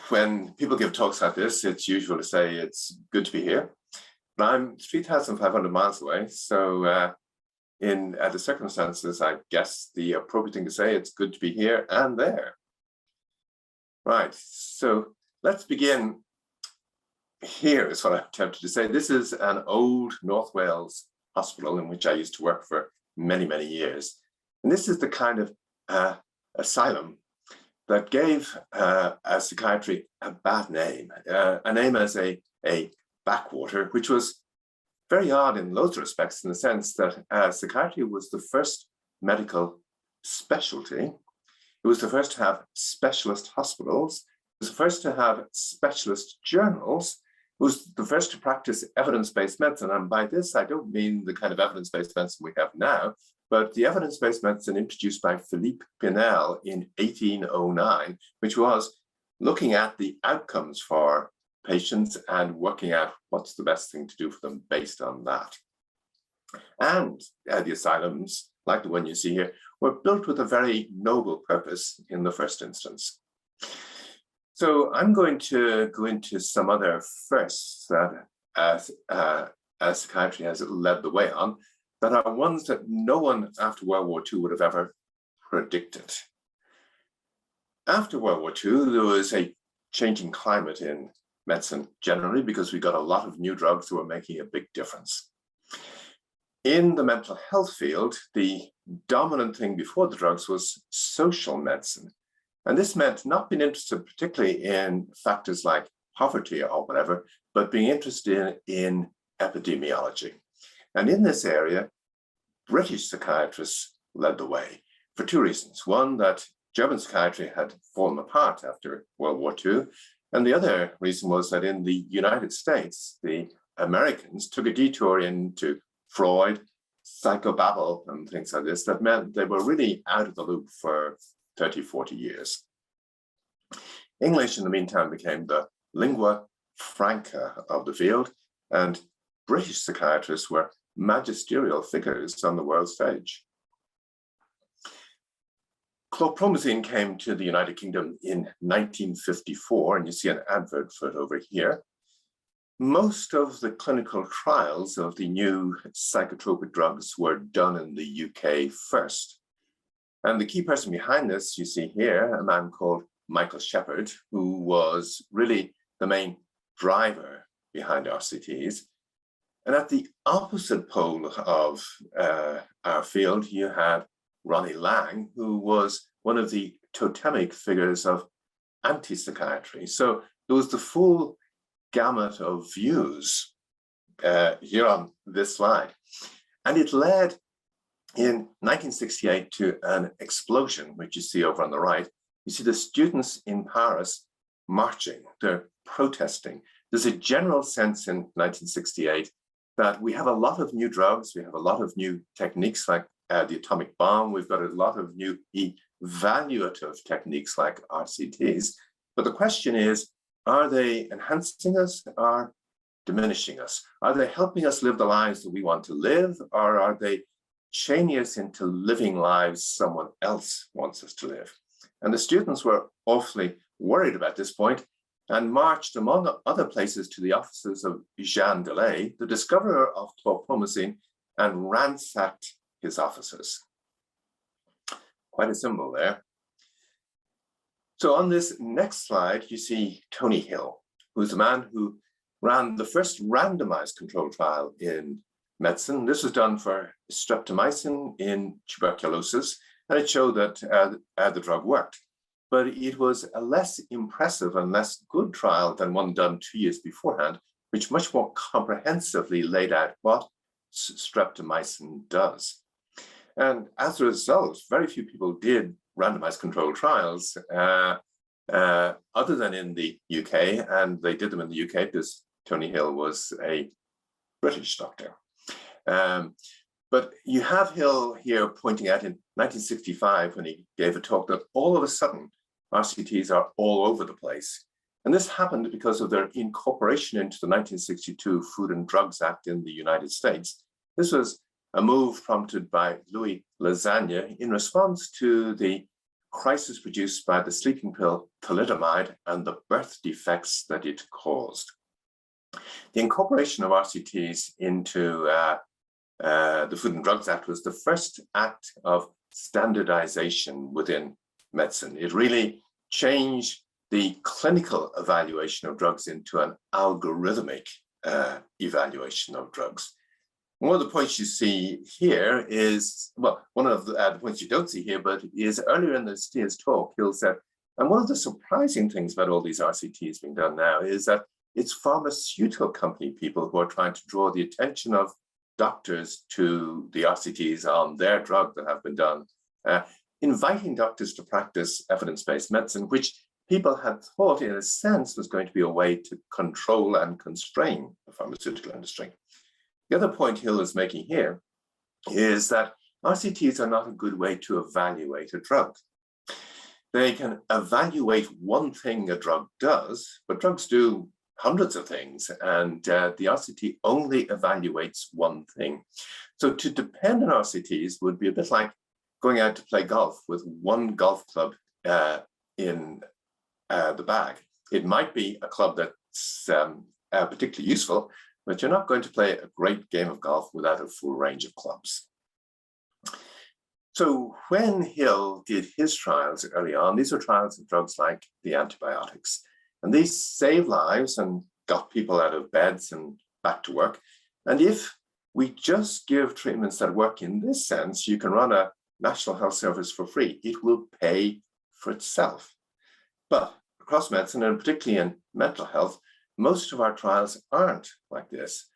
when people give talks like this, it's usual to say it's good to be here. But I'm 3,500 miles away, so in the circumstances, I guess the appropriate thing to say, it's good to be here and there. Right, so let's begin. Here is what I'm tempted to say. This is an old North Wales hospital in which I used to work for many, many years. And this is the kind of asylum that gave psychiatry a bad name, a name as a backwater, which was very odd in loads of respects, in the sense that psychiatry was the first medical specialty. It was the first to have specialist hospitals. It was the first to have specialist journals. It was the first to practice evidence-based medicine. And by this, I don't mean the kind of evidence-based medicine we have now, but the evidence-based medicine introduced by Philippe Pinel in 1809, which was looking at the outcomes for patients and working out what's the best thing to do for them based on that. And the asylums, like the one you see here, were built with a very noble purpose in the first instance. So I'm going to go into some other firsts that psychiatry has led the way on, that are ones that no one after World War II would have ever predicted. After World War II, there was a changing climate in medicine generally, because we got a lot of new drugs that were making a big difference. In the mental health field, the dominant thing before the drugs was social medicine. And this meant not being interested particularly in factors like poverty or whatever, but being interested in epidemiology. And in this area, British psychiatrists led the way for two reasons. One, that German psychiatry had fallen apart after World War II. And the other reason was that in the United States, the Americans took a detour into Freud, psychobabble, and things like this that meant they were really out of the loop for 30, 40 years. English, in the meantime, became the lingua franca of the field, and British psychiatrists were magisterial figures on the world stage. Chlorpromazine came to the United Kingdom in 1954, and you see an advert for it over here. Most of the clinical trials of the new psychotropic drugs were done in the UK first. And the key person behind this, you see here, a man called Michael Shepherd, who was really the main driver behind RCTs. And at the opposite pole of our field, you had Ronnie Lang, who was one of the totemic figures of antipsychiatry. So there was the full gamut of views here on this slide. And it led in 1968 to an explosion, which you see over on the right. You see the students in Paris marching, they're protesting. There's a general sense in 1968 that we have a lot of new drugs, we have a lot of new techniques like the atomic bomb, we've got a lot of new evaluative techniques like RCTs. But the question is, are they enhancing us or diminishing us? Are they helping us live the lives that we want to live, or are they chaining us into living lives someone else wants us to live? And the students were awfully worried about this point and marched, among other places, to the offices of Jean Delay, the discoverer of chlorpromazine, and ransacked his offices. Quite a symbol there. So on this next slide, you see Tony Hill, who's the man who ran the first randomized controlled trial in medicine. This was done for streptomycin in tuberculosis, and it showed that the drug worked. But it was a less impressive and less good trial than one done 2 years beforehand, which much more comprehensively laid out what streptomycin does. And as a result, very few people did randomized controlled trials other than in the UK, and they did them in the UK because Tony Hill was a British doctor. But you have Hill here pointing out in 1965 when he gave a talk that all of a sudden RCTs are all over the place. And this happened because of their incorporation into the 1962 Food and Drugs Act in the United States. This was a move prompted by Louis Lassagne in response to the crisis produced by the sleeping pill thalidomide and the birth defects that it caused. The incorporation of RCTs into the Food and Drugs Act was the first act of standardization within medicine. It really changed the clinical evaluation of drugs into an algorithmic evaluation of drugs. One of the points you see here is, well, one of the points you don't see here, but is earlier in his talk, Hill said, and one of the surprising things about all these RCTs being done now is that it's pharmaceutical company people who are trying to draw the attention of doctors to the RCTs on their drug that have been done, inviting doctors to practice evidence-based medicine, which people had thought in a sense was going to be a way to control and constrain the pharmaceutical industry. The other point Hill is making here is that RCTs are not a good way to evaluate a drug. They can evaluate one thing a drug does, but drugs do hundreds of things, and the RCT only evaluates one thing. So to depend on RCTs would be a bit like going out to play golf with one golf club in the bag. It might be a club that's particularly useful, but you're not going to play a great game of golf without a full range of clubs. So when Hill did his trials early on, these were trials of drugs like the antibiotics. And these saved lives and got people out of beds and back to work. And if we just give treatments that work in this sense, you can run a National Health Service for free. It will pay for itself. But across medicine, and particularly in mental health, most of our trials aren't like this.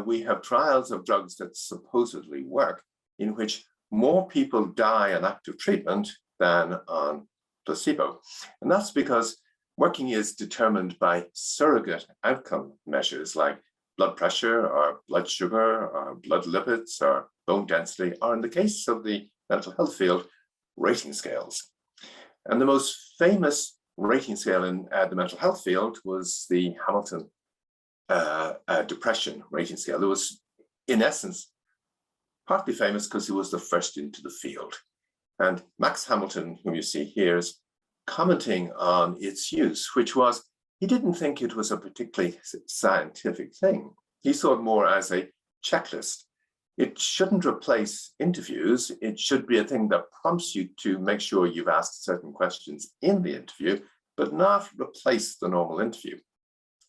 We have trials of drugs that supposedly work, in which more people die on active treatment than on placebo. And that's because working is determined by surrogate outcome measures like blood pressure or blood sugar or blood lipids or bone density, or in the case of the mental health field, rating scales. And the most famous rating scale in the mental health field was the Hamilton depression rating scale. It was, in essence, partly famous because it was the first into the field. And Max Hamilton, whom you see here, is commenting on its use, which was, he didn't think it was a particularly scientific thing. He saw it more as a checklist. It shouldn't replace interviews. It should be a thing that prompts you to make sure you've asked certain questions in the interview, but not replace the normal interview.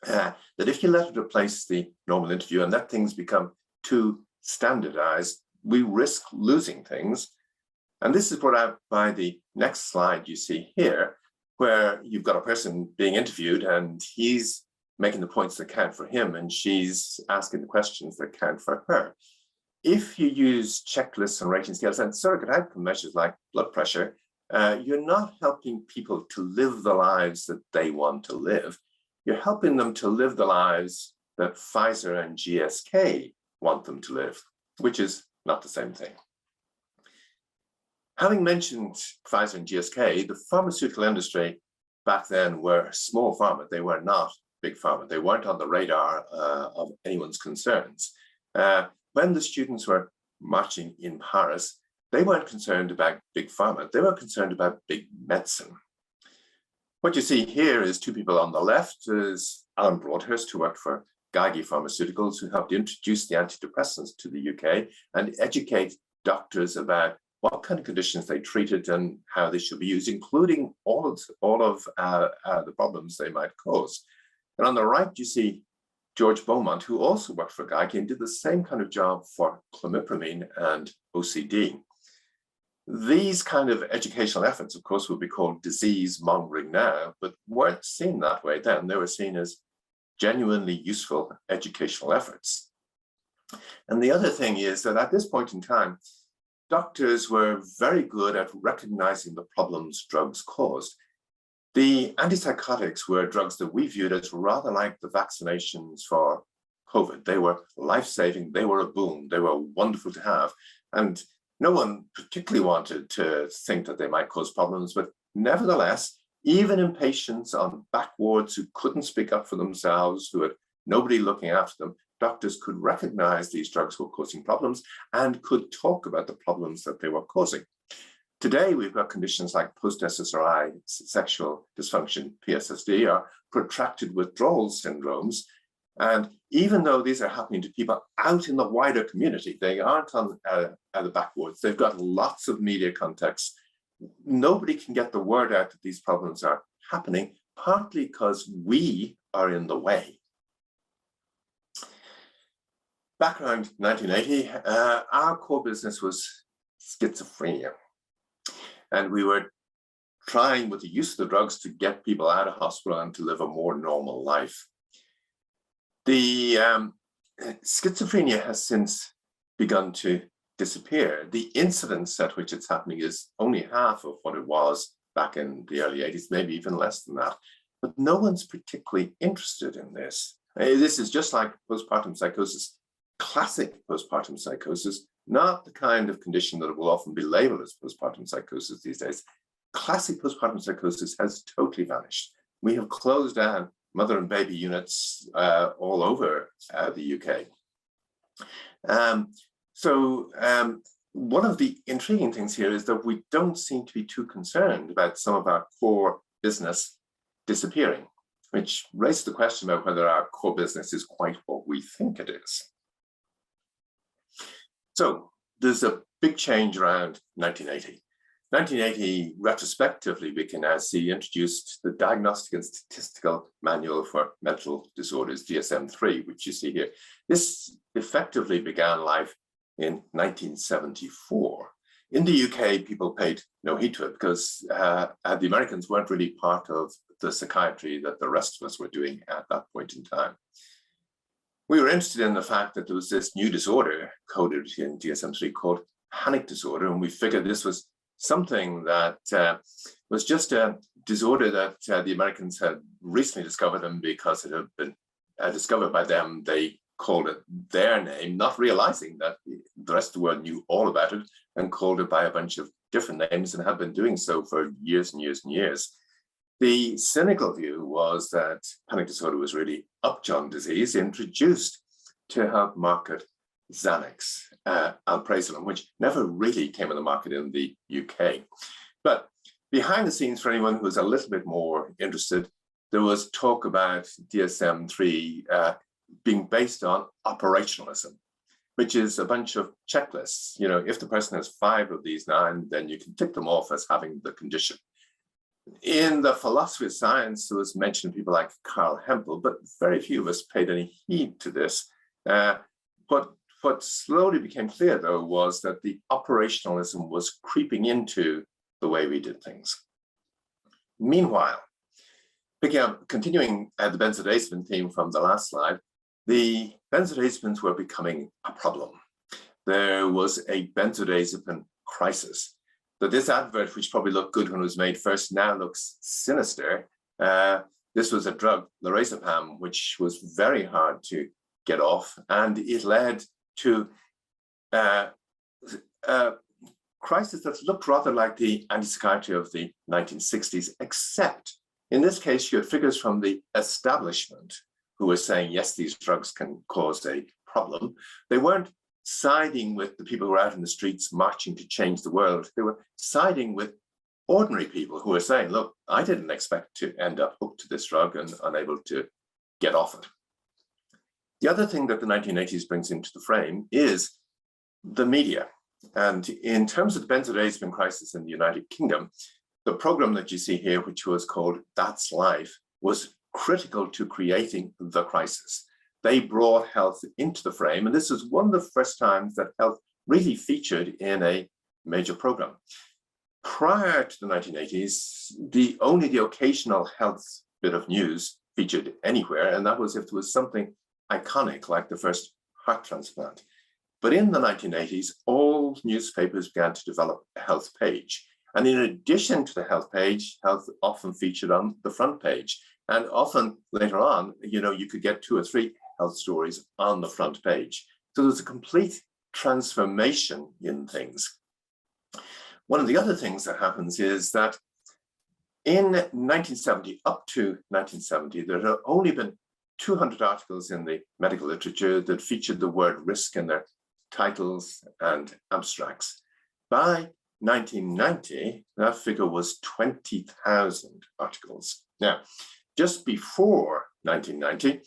That if you let it replace the normal interview and let things become too standardized, we risk losing things. And this is brought out by the next slide you see here, where you've got a person being interviewed and he's making the points that count for him and she's asking the questions that count for her. If you use checklists and rating scales and surrogate outcome measures like blood pressure, you're not helping people to live the lives that they want to live. You're helping them to live the lives that Pfizer and GSK want them to live, which is not the same thing. Having mentioned Pfizer and GSK, the pharmaceutical industry back then were small pharma. They were not big pharma. They weren't on the radar of anyone's concerns. When the students were marching in Paris, they weren't concerned about big pharma. They were concerned about big medicine. What you see here is two people on the left is Alan Broadhurst, who worked for Geigy Pharmaceuticals, who helped introduce the antidepressants to the UK and educate doctors about what kind of conditions they treated and how they should be used, including all of the problems they might cause. And on the right, you see George Beaumont, who also worked for Geigy and did the same kind of job for clomipramine and OCD. These kind of educational efforts, of course, would be called disease mongering now, but weren't seen that way then. They were seen as genuinely useful educational efforts. And the other thing is that at this point in time, doctors were very good at recognizing the problems drugs caused. The antipsychotics were drugs that we viewed as rather like the vaccinations for COVID. They were life-saving, they were a boon, they were wonderful to have. And no one particularly wanted to think that they might cause problems, but nevertheless, even in patients on back wards who couldn't speak up for themselves, who had nobody looking after them, doctors could recognize these drugs were causing problems and could talk about the problems that they were causing. Today, we've got conditions like post-SSRI sexual dysfunction, PSSD, or protracted withdrawal syndromes. And even though these are happening to people out in the wider community, they aren't on the backwards. They've got lots of media context. Nobody can get the word out that these problems are happening, partly because we are in the way. Back around 1980, our core business was schizophrenia. And we were trying, with the use of the drugs, to get people out of hospital and to live a more normal life. The schizophrenia has since begun to disappear. The incidence at which it's happening is only half of what it was back in the early 80s, maybe even less than that. But no one's particularly interested in this. This is just like postpartum psychosis, classic postpartum psychosis, not the kind of condition that will often be labeled as postpartum psychosis these days. Classic postpartum psychosis has totally vanished. We have closed down mother and baby units all over the UK. One of the intriguing things here is that we don't seem to be too concerned about some of our core business disappearing, which raises the question about whether our core business is quite what we think it is. So there's a big change around 1980. 1980, retrospectively, we can now see introduced the Diagnostic and Statistical Manual for Mental Disorders, DSM-3, which you see here. This effectively began life in 1974. In the UK, people paid no heed to it because the Americans weren't really part of the psychiatry that the rest of us were doing at that point in time. We were interested in the fact that there was this new disorder coded in DSM-3 called panic disorder, and we figured this was something that was just a disorder that the Americans had recently discovered, and because it had been discovered by them, they called it their name, not realizing that the rest of the world knew all about it and called it by a bunch of different names and had been doing so for years and years and years. The cynical view was that panic disorder was really upjohn disease introduced to help market Xanax, alprazolam, which never really came on the market in the UK. But behind the scenes, for anyone who was a little bit more interested, there was talk about DSM-3 being based on operationalism, which is a bunch of checklists. You know, if the person has 5 of these now, then you can tick them off as having the condition. In the philosophy of science, there was mention of people like Carl Hempel, but very few of us paid any heed to this. What slowly became clear, though, was that the operationalism was creeping into the way we did things. Meanwhile, continuing the benzodiazepine theme from the last slide, the benzodiazepines were becoming a problem. There was a benzodiazepine crisis. So this advert, which probably looked good when it was made first, now looks sinister. This was a drug, lorazepam, which was very hard to get off, and it led to a crisis that looked rather like the antipsychiatry of the 1960s, except in this case, you had figures from the establishment who were saying, yes, these drugs can cause a problem. They weren't siding with the people who were out in the streets marching to change the world. They were siding with ordinary people who were saying, look, I didn't expect to end up hooked to this drug and unable to get off it. The other thing that the 1980s brings into the frame is the media. And in terms of the benzodiazepine crisis in the United Kingdom, the program that you see here, which was called That's Life, was critical to creating the crisis. They brought health into the frame, and this was one of the first times that health really featured in a major program. Prior to the 1980s, only the occasional health bit of news featured anywhere, and that was if there was something iconic like the first heart transplant. But in the 1980s, all newspapers began to develop a health page. And in addition to the health page, health often featured on the front page. And often later on, you could get 2 or 3 health stories on the front page. So there's a complete transformation in things. One of the other things that happens is that in 1970, up to 1970, there had only been 200 articles in the medical literature that featured the word risk in their titles and abstracts. By 1990, that figure was 20,000 articles. Now, just before 1990,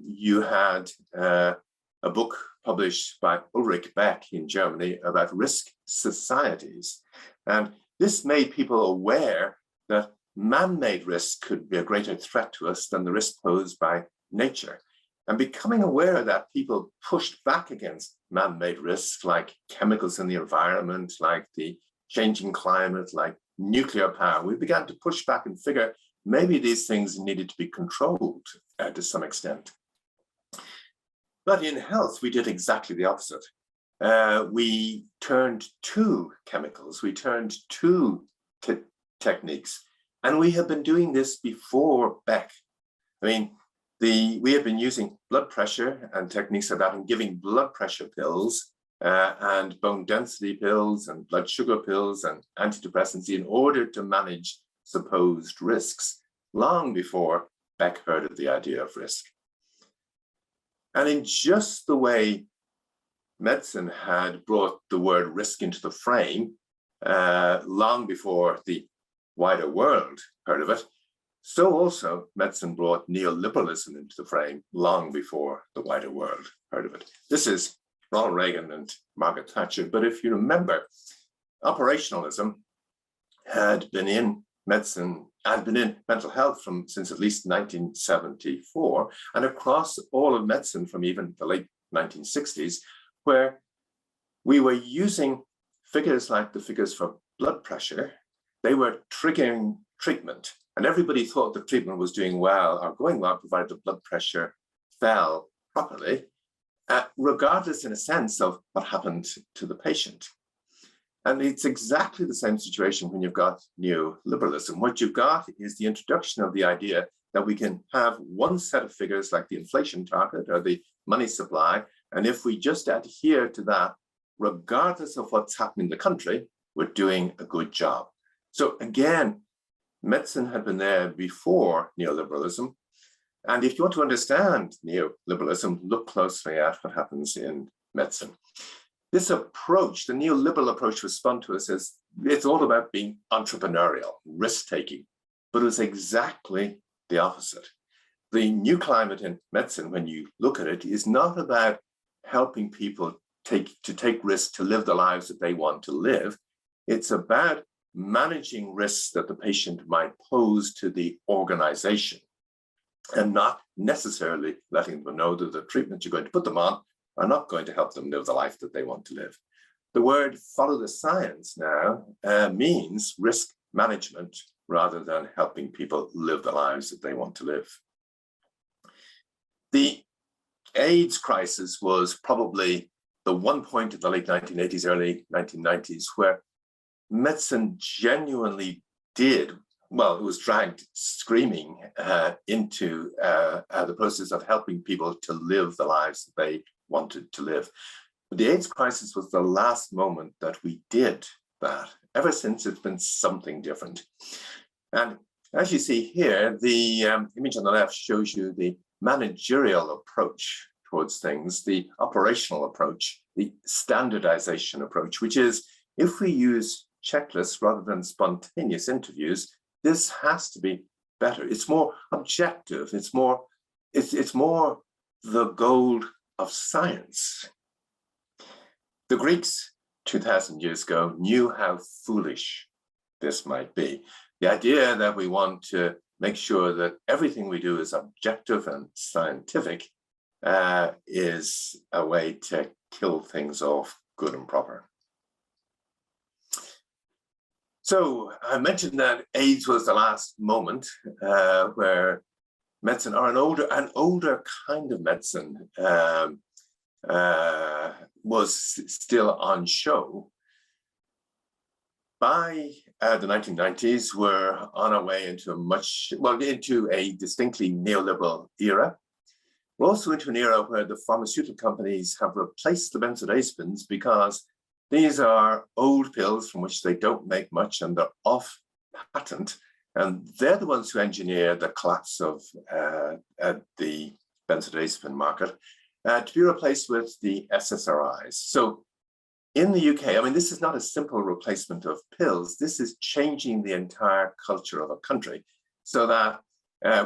you had a book published by Ulrich Beck in Germany about risk societies. And this made people aware that man-made risk could be a greater threat to us than the risk posed by nature. And becoming aware of that, people pushed back against man-made risks like chemicals in the environment, like the changing climate, like nuclear power. We began to push back and figure maybe these things needed to be controlled to some extent. But in health, we did exactly the opposite. We turned to chemicals, we turned to techniques, and we have been doing this before Beck. I mean, we have been using blood pressure and techniques of that and giving blood pressure pills and bone density pills and blood sugar pills and antidepressants in order to manage supposed risks long before Beck heard of the idea of risk. And in just the way medicine had brought the word risk into the frame long before the wider world heard of it, so also medicine brought neoliberalism into the frame long before the wider world heard of it. This is Ronald Reagan and Margaret Thatcher. But if you remember, operationalism had been in medicine, had been in mental health since at least 1974, and across all of medicine from even the late 1960s, where we were using figures like the figures for blood pressure. They were triggering treatment, and everybody thought the treatment was doing well or going well, provided the blood pressure fell properly, regardless in a sense of what happened to the patient. And it's exactly the same situation when you've got neoliberalism. What you've got is the introduction of the idea that we can have one set of figures like the inflation target or the money supply, and if we just adhere to that, regardless of what's happening in the country, we're doing a good job. So again, medicine had been there before neoliberalism. And if you want to understand neoliberalism, look closely at what happens in medicine. This approach, the neoliberal approach, was spun to us as it's all about being entrepreneurial, risk-taking, but it was exactly the opposite. The new climate in medicine, when you look at it, is not about helping people take risks to live the lives that they want to live. It's about managing risks that the patient might pose to the organization and not necessarily letting them know that the treatment you're going to put them on are not going to help them live the life that they want to live. The word follow the science now means risk management rather than helping people live the lives that they want to live. The AIDS crisis was probably the one point in the late 1980s, early 1990s, where medicine genuinely did, well, it was dragged screaming into the process of helping people to live the lives that they wanted to live. But the AIDS crisis was the last moment that we did that. Ever since, it's been something different. And as you see here, the image on the left shows you the managerial approach towards things, the operational approach, the standardization approach, which is if we use checklists rather than spontaneous interviews, this has to be better. It's more objective. It's more the gold of science. The Greeks 2,000 years ago knew how foolish this might be. The idea that we want to make sure that everything we do is objective and scientific is a way to kill things off good and proper. So I mentioned that AIDS was the last moment where medicine, or an older kind of medicine, was still on show. By the 1990s, we're on our way into into a distinctly neoliberal era. We're also into an era where the pharmaceutical companies have replaced the benzodiazepines because these are old pills from which they don't make much and they're off patent. And they're the ones who engineer the collapse of the benzodiazepine market to be replaced with the SSRIs. So In the UK, I mean, this is not a simple replacement of pills. This is changing the entire culture of a country so that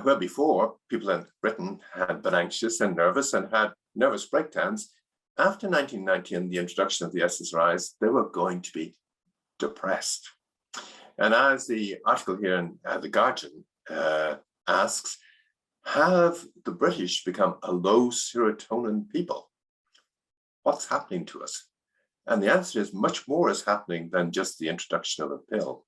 where before people in Britain had been anxious and nervous and had nervous breakdowns, after 1990 and the introduction of the SSRIs, they were going to be depressed. And as the article here in The Guardian asks, have the British become a low serotonin people? What's happening to us? And the answer is much more is happening than just the introduction of a pill.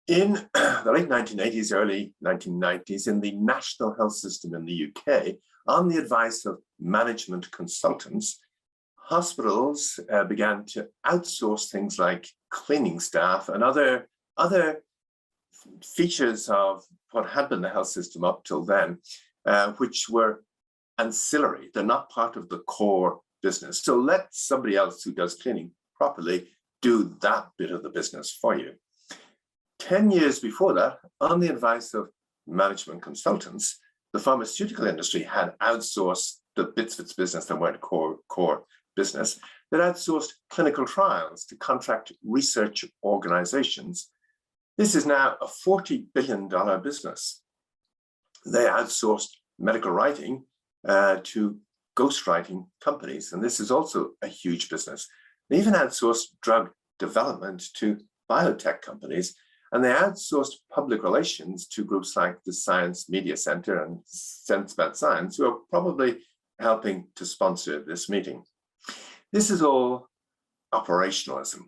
In the late 1980s, early 1990s, in the national health system in the UK, on the advice of management consultants, hospitals began to outsource things like cleaning staff and other features of what had been the health system up till then, which were ancillary. They're not part of the core business. So let somebody else who does cleaning properly do that bit of the business for you. 10 years before that, on the advice of management consultants, the pharmaceutical industry had outsourced the bits of its business that weren't core business, that outsourced clinical trials to contract research organizations. This is now a $40 billion business. They outsourced medical writing to ghostwriting companies, and this is also a huge business. They even outsourced drug development to biotech companies, and they outsourced public relations to groups like the Science Media Center and Sense About Science, who are probably helping to sponsor this meeting. This is all operationalism,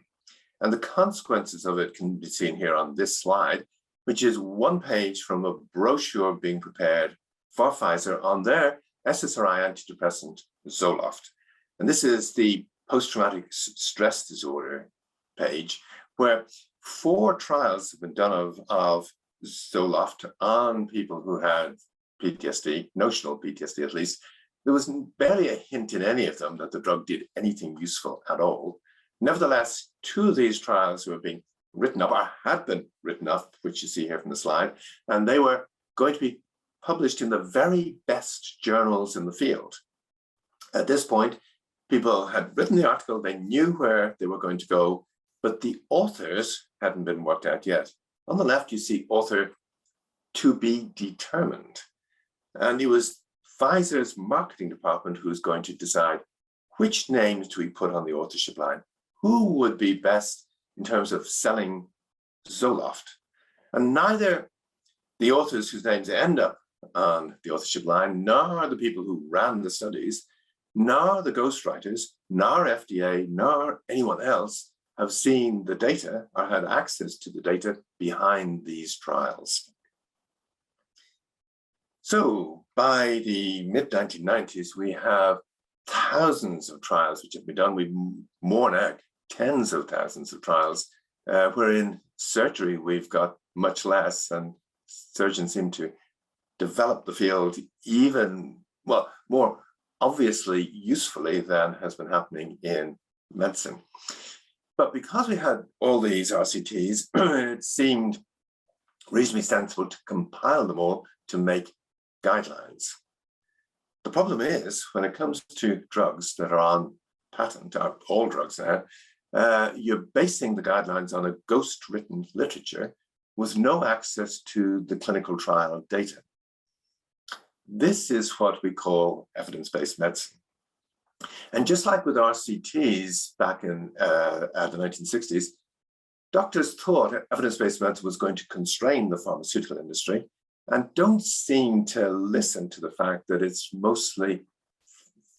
and the consequences of it can be seen here on this slide, which is one page from a brochure being prepared for Pfizer on their SSRI antidepressant Zoloft. And this is the post-traumatic stress disorder page, where 4 trials have been done of Zoloft on people who had PTSD, notional PTSD at least. There was barely a hint in any of them that the drug did anything useful at all. Nevertheless, 2 of these trials were being written up, or had been written up, which you see here from the slide, and they were going to be published in the very best journals in the field. At this point, people had written the article, they knew where they were going to go, but the authors hadn't been worked out yet. On the left, you see author to be determined. And it was Pfizer's marketing department who's going to decide which names do we put on the authorship line? Who would be best in terms of selling Zoloft? And neither the authors whose names end up on the authorship line, nor the people who ran the studies, nor the ghostwriters, nor FDA, nor anyone else have seen the data or had access to the data behind these trials. So by the mid-1990s, we have thousands of trials which have been done. We've more now, tens of thousands of trials, where in surgery we've got much less, and surgeons seem to develop the field even, well, more obviously usefully than has been happening in medicine. But because we had all these RCTs, it seemed reasonably sensible to compile them all to make guidelines. The problem is, when it comes to drugs that are on patent, or all drugs now, you're basing the guidelines on a ghost-written literature with no access to the clinical trial data. This is what we call evidence-based medicine. And just like with RCTs back in the 1960s, doctors thought evidence-based medicine was going to constrain the pharmaceutical industry, and don't seem to listen to the fact that it's mostly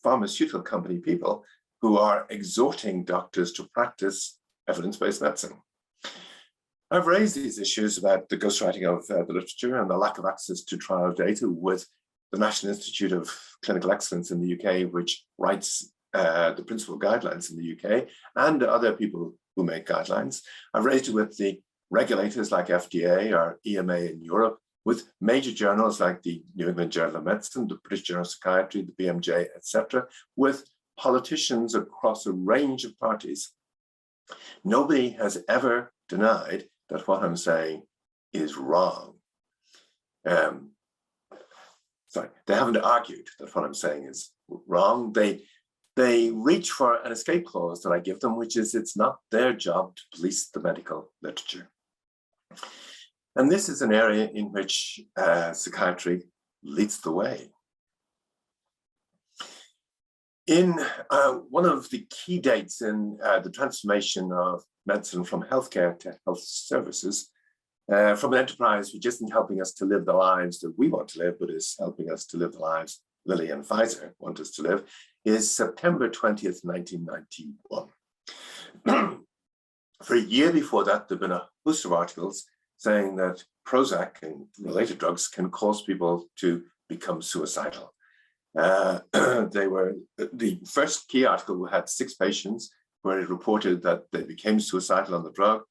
pharmaceutical company people who are exhorting doctors to practice evidence-based medicine. I've raised these issues about the ghostwriting of the literature and the lack of access to trial data with the National Institute of Clinical Excellence in the UK, which writes the principal guidelines in the UK, and other people who make guidelines. I've raised it with the regulators like FDA or EMA in Europe, with major journals like the New England Journal of Medicine, the British Journal of Psychiatry, the BMJ, etc., with politicians across a range of parties. Nobody has ever denied that what I'm saying is wrong. They haven't argued that what I'm saying is wrong. They they reach for an escape clause that I give them, which is it's not their job to police the medical literature. And this is an area in which psychiatry leads the way. In one of the key dates in the transformation of medicine from healthcare to health services, from an enterprise which isn't helping us to live the lives that we want to live, but is helping us to live the lives Lilly and Pfizer want us to live, is September 20th, 1991. For a year before that, there have been a host of articles saying that Prozac and related drugs can cause people to become suicidal. They were, the first key article had 6 patients where it reported that they became suicidal on the drug.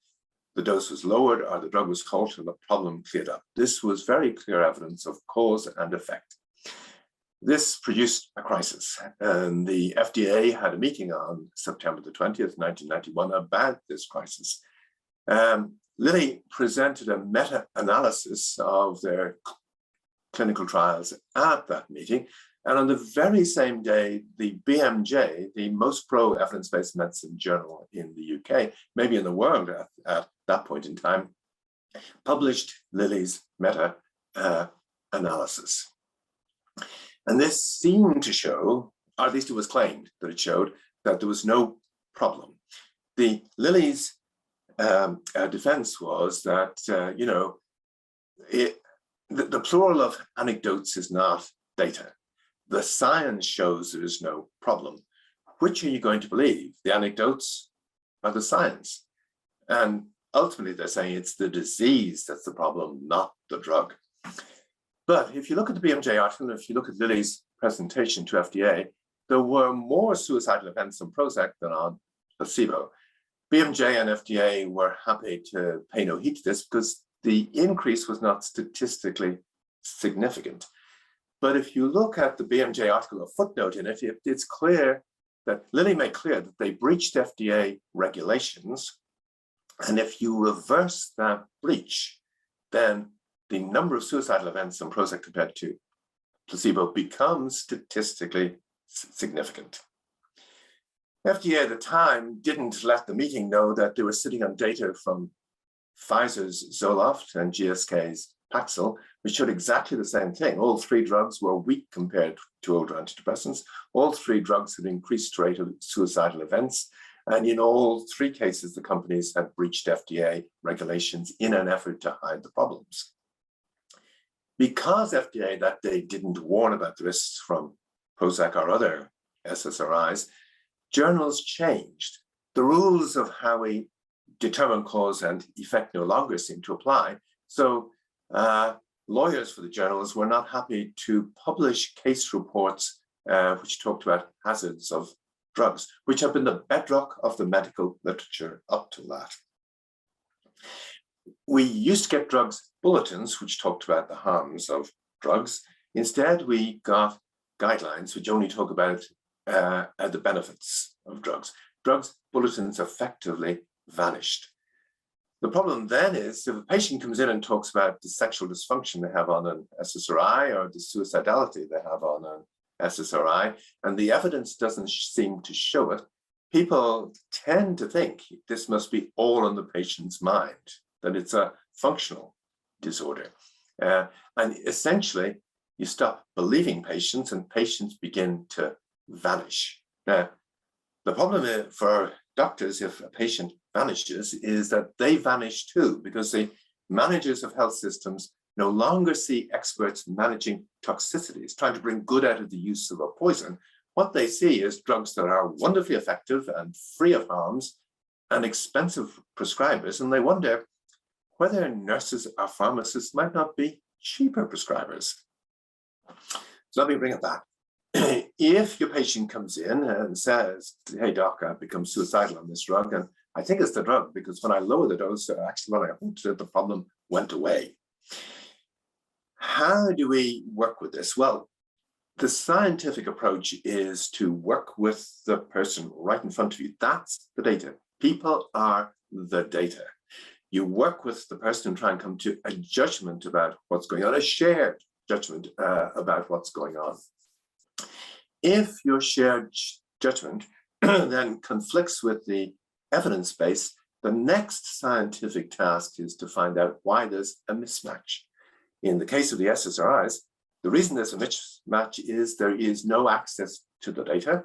The dose was lowered or the drug was halted and the problem cleared up. This was very clear evidence of cause and effect. This produced a crisis, and the FDA had a meeting on September the 20th, 1991 about this crisis. Lilly presented a meta-analysis of their clinical trials at that meeting, and on the very same day, the BMJ, the most pro-evidence-based medicine journal in the UK, maybe in the world at that point in time, published Lilly's meta-analysis. And this seemed to show, or at least it was claimed that it showed, that there was no problem. The Lilly's defense was that, the plural of anecdotes is not data. The science shows there is no problem. Which are you going to believe? The anecdotes or the science? And ultimately, they're saying it's the disease that's the problem, not the drug. But if you look at the BMJ article, and if you look at Lilly's presentation to FDA, there were more suicidal events on Prozac than on placebo. BMJ and FDA were happy to pay no heed to this because the increase was not statistically significant. But if you look at the BMJ article, a footnote in it, it's clear that Lilly made clear that they breached FDA regulations. And if you reverse that breach, then the number of suicidal events on Prozac compared to placebo becomes statistically significant. FDA at the time didn't let the meeting know that they were sitting on data from Pfizer's Zoloft and GSK's Paxil, which showed exactly the same thing. All 3 drugs were weak compared to older antidepressants. All 3 drugs had increased rate of suicidal events. And in all 3 cases, the companies had breached FDA regulations in an effort to hide the problems. Because FDA that day didn't warn about the risks from Prozac or other SSRIs, journals changed. The rules of how we determine cause and effect no longer seem to apply. So lawyers for the journals were not happy to publish case reports which talked about hazards of drugs, which have been the bedrock of the medical literature up to that. We used to get drugs bulletins, which talked about the harms of drugs. Instead, we got guidelines, which only talk about the benefits of drugs. Drugs bulletins effectively vanished. The problem then is if a patient comes in and talks about the sexual dysfunction they have on an SSRI or the suicidality they have on an SSRI, and the evidence doesn't seem to show it, people tend to think this must be all in the patient's mind, that it's a functional disorder. And essentially, you stop believing patients and patients begin to vanish. Now, the problem for doctors, if a patient vanishes, is that they vanish too, because the managers of health systems no longer see experts managing toxicities, trying to bring good out of the use of a poison. What they see is drugs that are wonderfully effective and free of harms and expensive prescribers, and they wonder whether nurses or pharmacists might not be cheaper prescribers. So let me bring it back. If your patient comes in and says, hey doc, I've become suicidal on this drug, and I think it's the drug because when I lower the dose, actually when I halted it, the problem went away. How do we work with this? Well, the scientific approach is to work with the person right in front of you. That's the data. People are the data. You work with the person and try and come to a judgment about what's going on, a shared judgment about what's going on. If your shared judgment then conflicts with the evidence base, the next scientific task is to find out why there's a mismatch. In the case of the SSRIs, the reason there's a mismatch is there is no access to the data.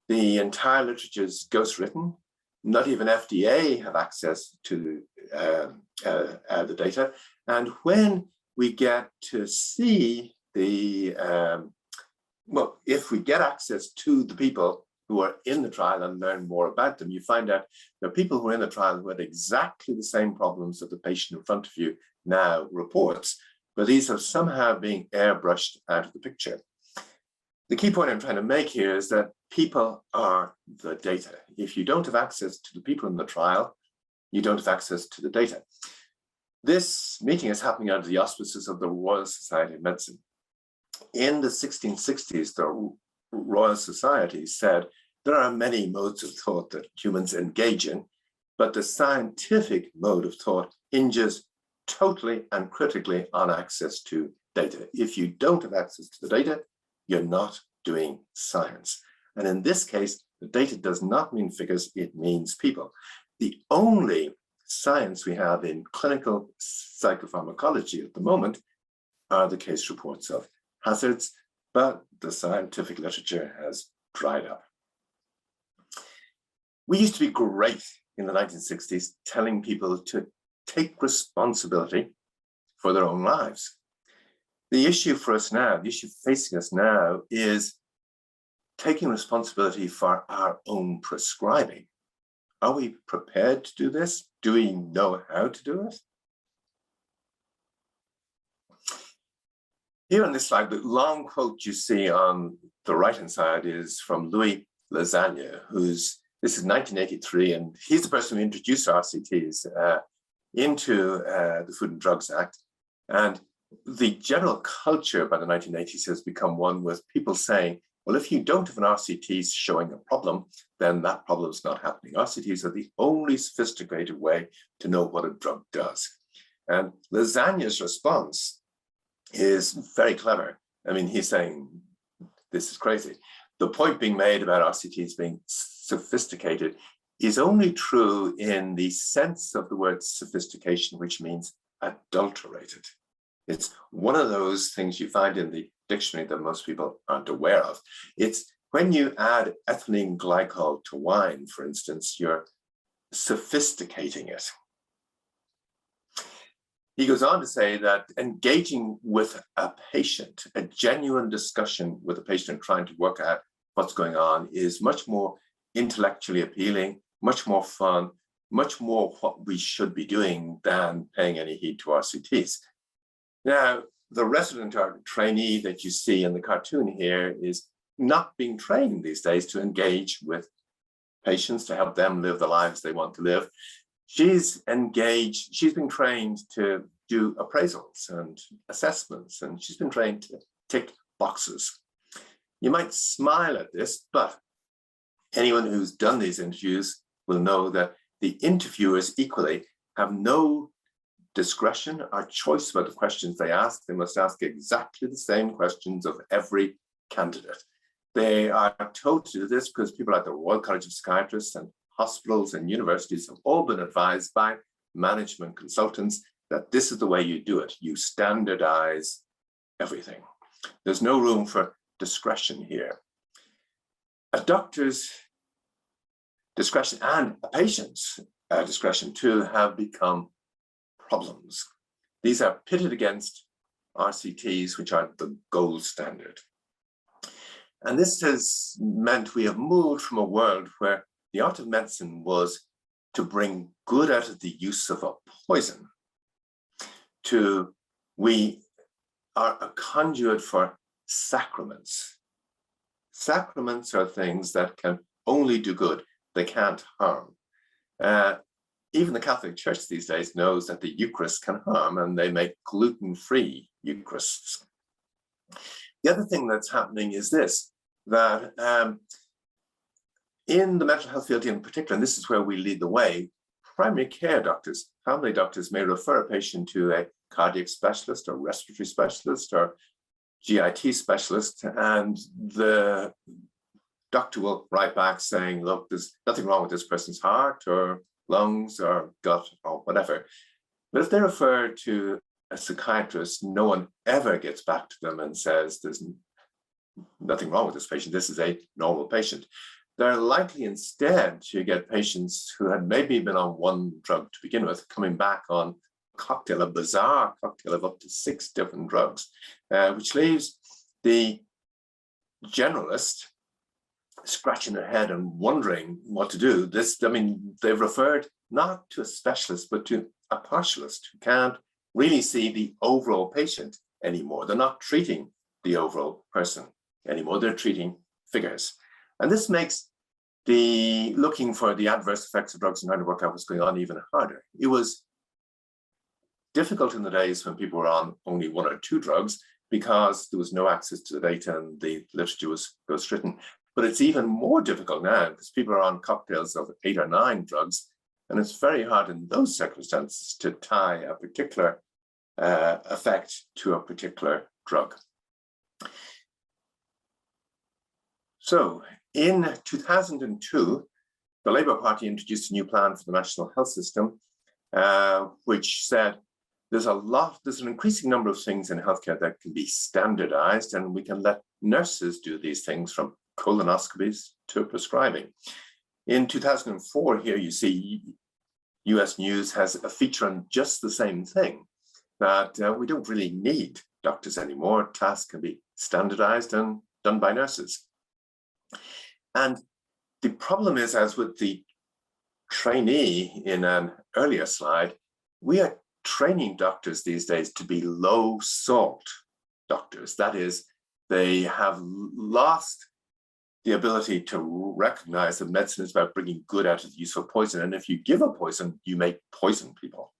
The entire literature is ghostwritten. Not even FDA have access to the data. And when we get to see the, well, if we get access to the people who are in the trial and learn more about them, you find out there are people who are in the trial who had exactly the same problems that the patient in front of you now reports, but these have somehow been airbrushed out of the picture. The key point I'm trying to make here is that people are the data. If you don't have access to the people in the trial, you don't have access to the data. This meeting is happening under the auspices of the Royal Society of Medicine. In the 1660s, the Royal Society said there are many modes of thought that humans engage in, but the scientific mode of thought hinges totally and critically on access to data. If you don't have access to the data, you're not doing science. And in this case, the data does not mean figures, it means people. The only science we have in clinical psychopharmacology at the moment are the case reports of hazards, but the scientific literature has dried up. We used to be great in the 1960s telling people to take responsibility for their own lives. The issue for us now, the issue facing us now is taking responsibility for our own prescribing. Are we prepared to do this? Do we know how to do it? Here on this slide, the long quote you see on the right-hand side is from Louis Lassagne, this is 1983, and he's the person who introduced RCTs into the Food and Drugs Act. And the general culture by the 1980s has become one with people saying, well, if you don't have an RCT showing a problem, then that problem is not happening. RCTs are the only sophisticated way to know what a drug does. And Lassagne's response is very clever. I mean, he's saying, this is crazy. The point being made about RCTs being sophisticated is only true in the sense of the word sophistication, which means adulterated. It's one of those things you find in the dictionary that most people aren't aware of. It's when you add ethylene glycol to wine, for instance, you're sophisticating it. He goes on to say that engaging with a patient, a genuine discussion with a patient and trying to work out what's going on is much more intellectually appealing, much more fun, much more what we should be doing than paying any heed to RCTs. Now, the resident or trainee that you see in the cartoon here is not being trained these days to engage with patients, to help them live the lives they want to live. She's engaged, she's been trained to do appraisals and assessments, and she's been trained to tick boxes. You might smile at this, but anyone who's done these interviews will know that the interviewers equally have no discretion or choice about the questions they ask. They must ask exactly the same questions of every candidate. They are told to do this because people at the Royal College of Psychiatrists and hospitals and universities have all been advised by management consultants that this is the way you do it. You standardize everything. There's no room for discretion here. A doctor's discretion and a patient's discretion too have become problems. These are pitted against RCTs, which are the gold standard. And this has meant we have moved from a world where the art of medicine was to bring good out of the use of a poison to we are a conduit for sacraments. Sacraments are things that can only do good. They can't harm. Even the Catholic Church these days knows that the Eucharist can harm, and they make gluten-free Eucharists. The other thing that's happening is this, that in the mental health field in particular, and this is where we lead the way, primary care doctors, family doctors may refer a patient to a cardiac specialist or respiratory specialist or GIT specialist, and the doctor will write back saying, look, there's nothing wrong with this person's heart or lungs or gut or whatever. But if they refer to a psychiatrist, no one ever gets back to them and says, there's nothing wrong with this patient, this is a normal patient. They're likely instead to get patients who had maybe been on one drug to begin with, coming back on a bizarre cocktail of up to 6 different drugs, which leaves the generalist scratching their head and wondering what to do. They've referred not to a specialist, but to a partialist who can't really see the overall patient anymore. They're not treating the overall person anymore. They're treating figures. And this makes the looking for the adverse effects of drugs and trying to work out what's going on even harder. It was difficult in the days when people were on only 1 or 2 drugs because there was no access to the data and the literature was ghostwritten. But it's even more difficult now because people are on cocktails of 8 or 9 drugs, and it's very hard in those circumstances to tie a particular effect to a particular drug. So in 2002, the Labour Party introduced a new plan for the National Health System, which said there's an increasing number of things in healthcare that can be standardized, and we can let nurses do these things, from colonoscopies to prescribing. In 2004, here you see US News has a feature on just the same thing, that we don't really need doctors anymore. Tasks can be standardized and done by nurses. And the problem is, as with the trainee in an earlier slide, we are training doctors these days to be low salt doctors. That is, they have lost the ability to recognize that medicine is about bringing good out of the use of poison. And if you give a poison, you may poison people.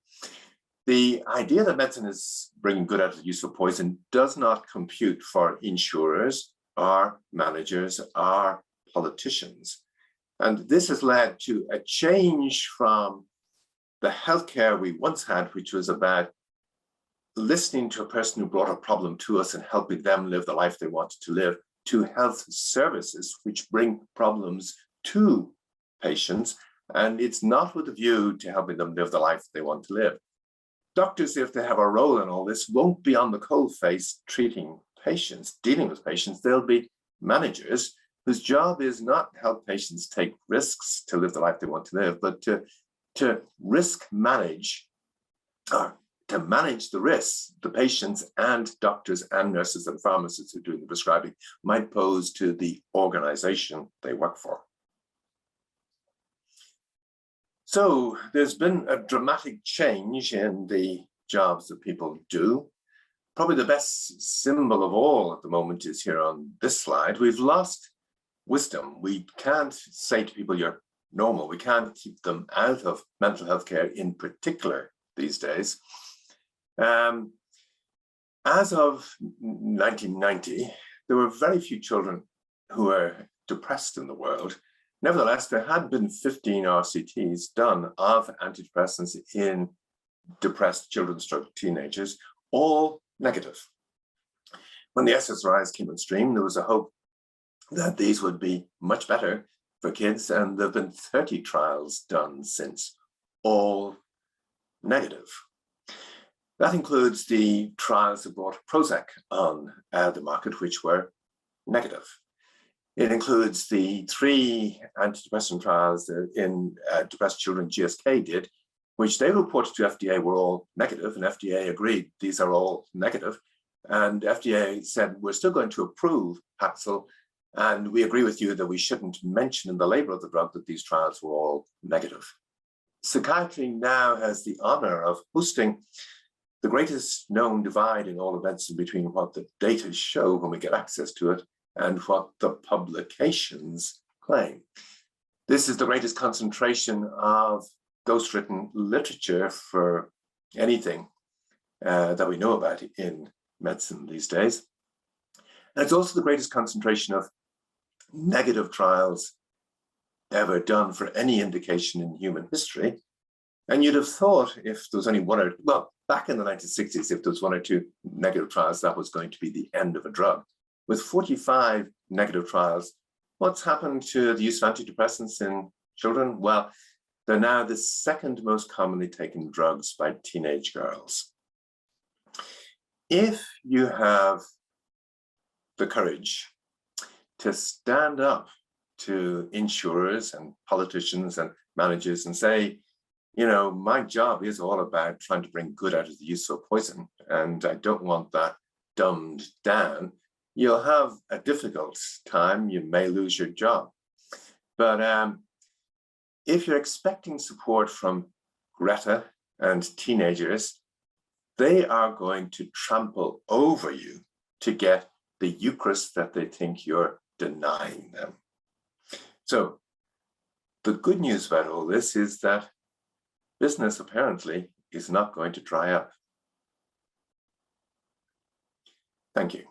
The idea that medicine is bringing good out of the use of poison does not compute for insurers, or managers, or politicians. And this has led to a change from the healthcare we once had, which was about listening to a person who brought a problem to us and helping them live the life they wanted to live, to health services, which bring problems to patients. And it's not with a view to helping them live the life they want to live. Doctors, if they have a role in all this, won't be on the coalface treating patients, dealing with patients. They'll be managers whose job is not to help patients take risks to live the life they want to live, but to risk manage, or to manage the risks the patients and doctors and nurses and pharmacists who are doing the prescribing might pose to the organization they work for. So there's been a dramatic change in the jobs that people do. Probably the best symbol of all at the moment is here on this slide. We've lost wisdom. We can't say to people, you're normal. We can't keep them out of mental health care in particular these days. As of 1990, there were very few children who were depressed in the world. Nevertheless, there had been 15 RCTs done of antidepressants in depressed children stroke teenagers, all negative. When the SSRIs came on stream, there was a hope that these would be much better for kids, and there have been 30 trials done since, all negative. That includes the trials that brought Prozac on the market, which were negative. It includes the 3 antidepressant trials in depressed children GSK did, which they reported to FDA were all negative, and FDA agreed these are all negative. And FDA said, we're still going to approve Paxil, and we agree with you that we shouldn't mention in the label of the drug that these trials were all negative. Psychiatry now has the honor of hosting the greatest known divide in all of medicine between what the data show when we get access to it and what the publications claim. This is the greatest concentration of ghostwritten literature for anything that we know about in medicine these days. And it's also the greatest concentration of negative trials ever done for any indication in human history. And you'd have thought if there was only one or, well, back in the 1960s, if there was 1 or 2 negative trials, that was going to be the end of a drug. With 45 negative trials, What's happened to the use of antidepressants in children? Well, they're now the second most commonly taken drugs by teenage girls. If you have the courage to stand up to insurers and politicians and managers and say, you know, my job is all about trying to bring good out of the use of poison, and I don't want that dumbed down, you'll have a difficult time. You may lose your job. But if you're expecting support from Greta and teenagers, they are going to trample over you to get the Eucharist that they think you're denying them. So the good news about all this is that business apparently is not going to dry up. Thank you.